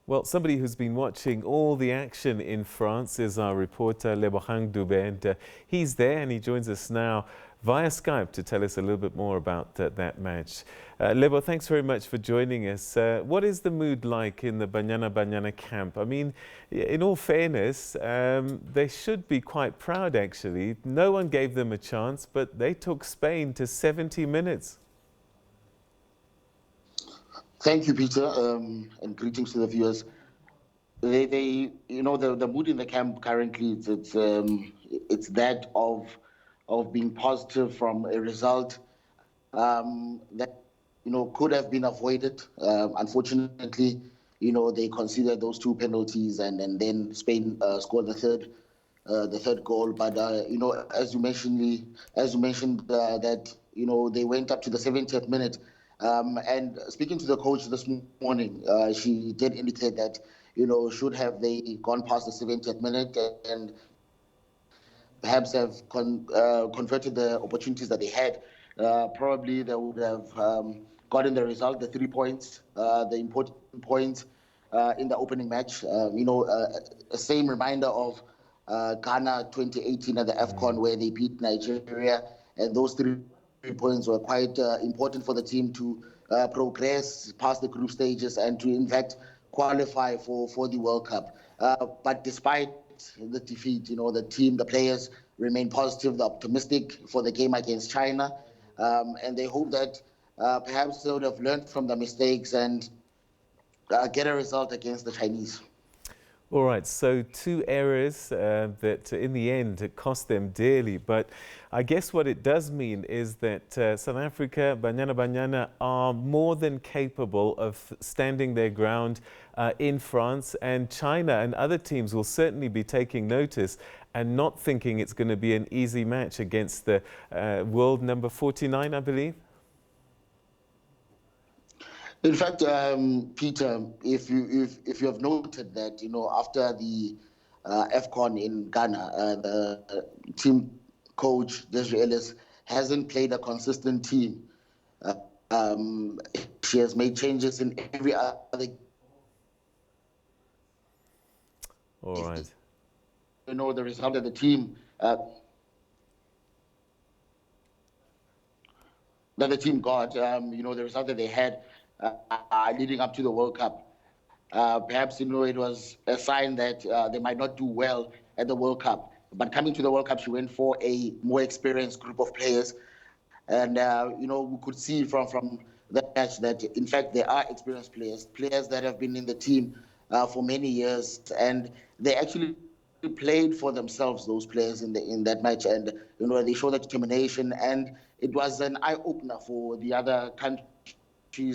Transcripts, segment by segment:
Well, somebody who's been watching all the action in France is our reporter Lebohang Dube, and he's there and he joins us now via Skype to tell us a little bit more about that match. Lebo, thanks very much for joining us. What is the mood like in the Banyana Banyana camp? I mean, in all fairness, they should be quite proud actually. No one gave them a chance, but they took Spain to 70 minutes. Thank you, Peter, and greetings to the viewers. The mood in the camp currently it's that of being positive from a result that could have been avoided. Unfortunately, they considered those two penalties, and then Spain scored the third goal. But as you mentioned that they went up to the 70th minute. And speaking to the coach this morning, she did indicate that, should have they gone past the 70th minute and perhaps have converted the opportunities that they had, probably they would have gotten the result, the 3 points, the important points in the opening match. A same reminder of Ghana 2018 at the AFCON where they beat Nigeria, and those 3 points were quite important for the team to progress past the group stages and to in fact qualify for the World Cup. But despite the defeat, the players remain positive, they're optimistic for the game against China, and they hope that perhaps they would have learned from the mistakes and get a result against the Chinese. All right, so 2 errors that in the end cost them dearly. But I guess what it does mean is that South Africa, Banyana Banyana, are more than capable of standing their ground in France, and China and other teams will certainly be taking notice and not thinking it's going to be an easy match against the world number 49, I believe. In fact, Peter, if you have noted that, after the AFCON in Ghana, the team coach, Desiree Ellis, hasn't played a consistent team. She has made changes in every other. All right. The result of the team that the team got, the result that they had leading up to the World Cup. Perhaps, it was a sign that they might not do well at the World Cup. But coming to the World Cup, she went for a more experienced group of players. And, we could see from that match that, in fact, they are experienced players that have been in the team for many years. And they actually played for themselves, those players in that match. And, they showed that determination. And it was an eye-opener for the other countries,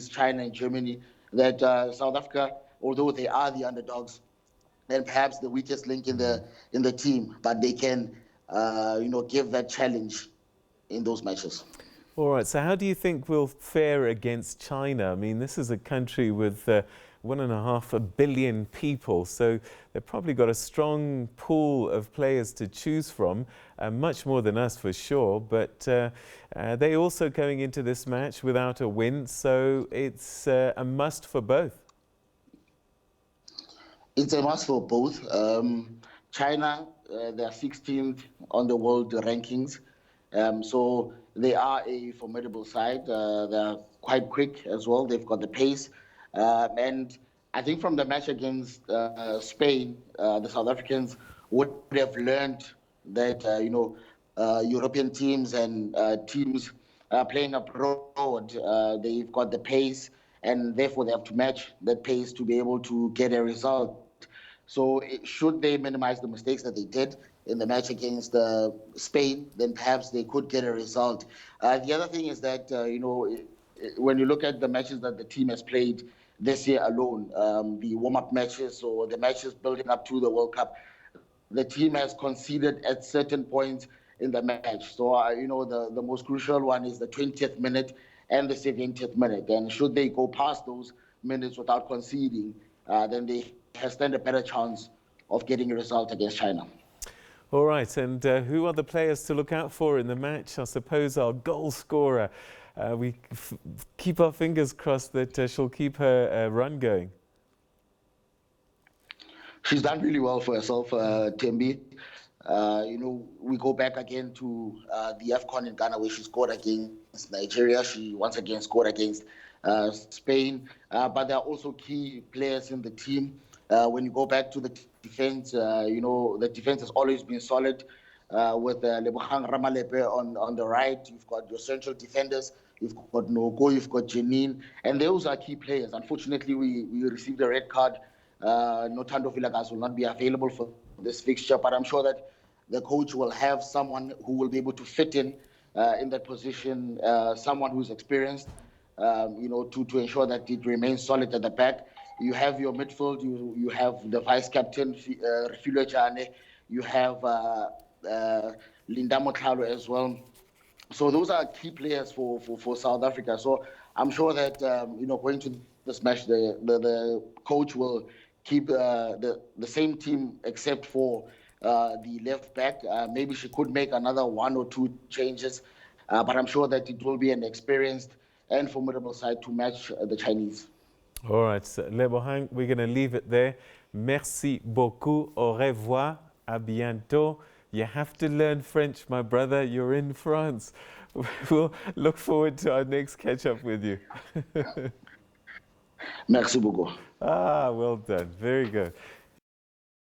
China and Germany, that South Africa, although they are the underdogs and perhaps the weakest link in the team, but they can give that challenge in those matches. All right, so how do you think we'll fare against China? I mean, this is a country with 1.5 billion people, so they've probably got a strong pool of players to choose from, much more than us for sure, but they also going into this match without a win, so it's a must for both. It's a must for both. China, they're 16th on the world rankings, so they are a formidable side. They're quite quick as well. They've got the pace. And I think from the match against Spain, the South Africans would have learned that, European teams and teams playing abroad, they've got the pace, and therefore they have to match that pace to be able to get a result. So should they minimize the mistakes that they did in the match against Spain, then perhaps they could get a result. The other thing is that, when you look at the matches that the team has played this year alone, the warm-up matches or the matches building up to the World Cup, the team has conceded at certain points in the match. So, the most crucial one is the 20th minute and the 70th minute. And should they go past those minutes without conceding, then they stand a better chance of getting a result against China. All right, and who are the players to look out for in the match? I suppose our goal scorer. We keep our fingers crossed that she'll keep her run going. She's done really well for herself, Tembi. We go back again to the AFCON in Ghana where she scored against Nigeria. She once again scored against Spain. But there are also key players in the team. When you go back to the defense, the defense has always been solid. With Lebohang Ramalepe on the right, you've got your central defenders, you've got Nogo, you've got Janine, and those are key players. Unfortunately, we received a red card. Notando Villagas will not be available for this fixture, but I'm sure that the coach will have someone who will be able to fit in that position, someone who's experienced, to ensure that it remains solid at the back. You have your midfield, you have the vice captain, Refilo Jane, you have Linda Motlalo as well. So those are key players for South Africa. So I'm sure that going to this match, the coach will keep the same team except for the left back. Maybe she could make another one or two changes, but I'm sure that it will be an experienced and formidable side to match the Chinese. All right, so Lebohang, we're going to leave it there. Merci beaucoup. Au revoir. À bientôt. You have to learn French, my brother. You're in France. We'll look forward to our next catch up with you. Merci beaucoup. Ah, well done. Very good.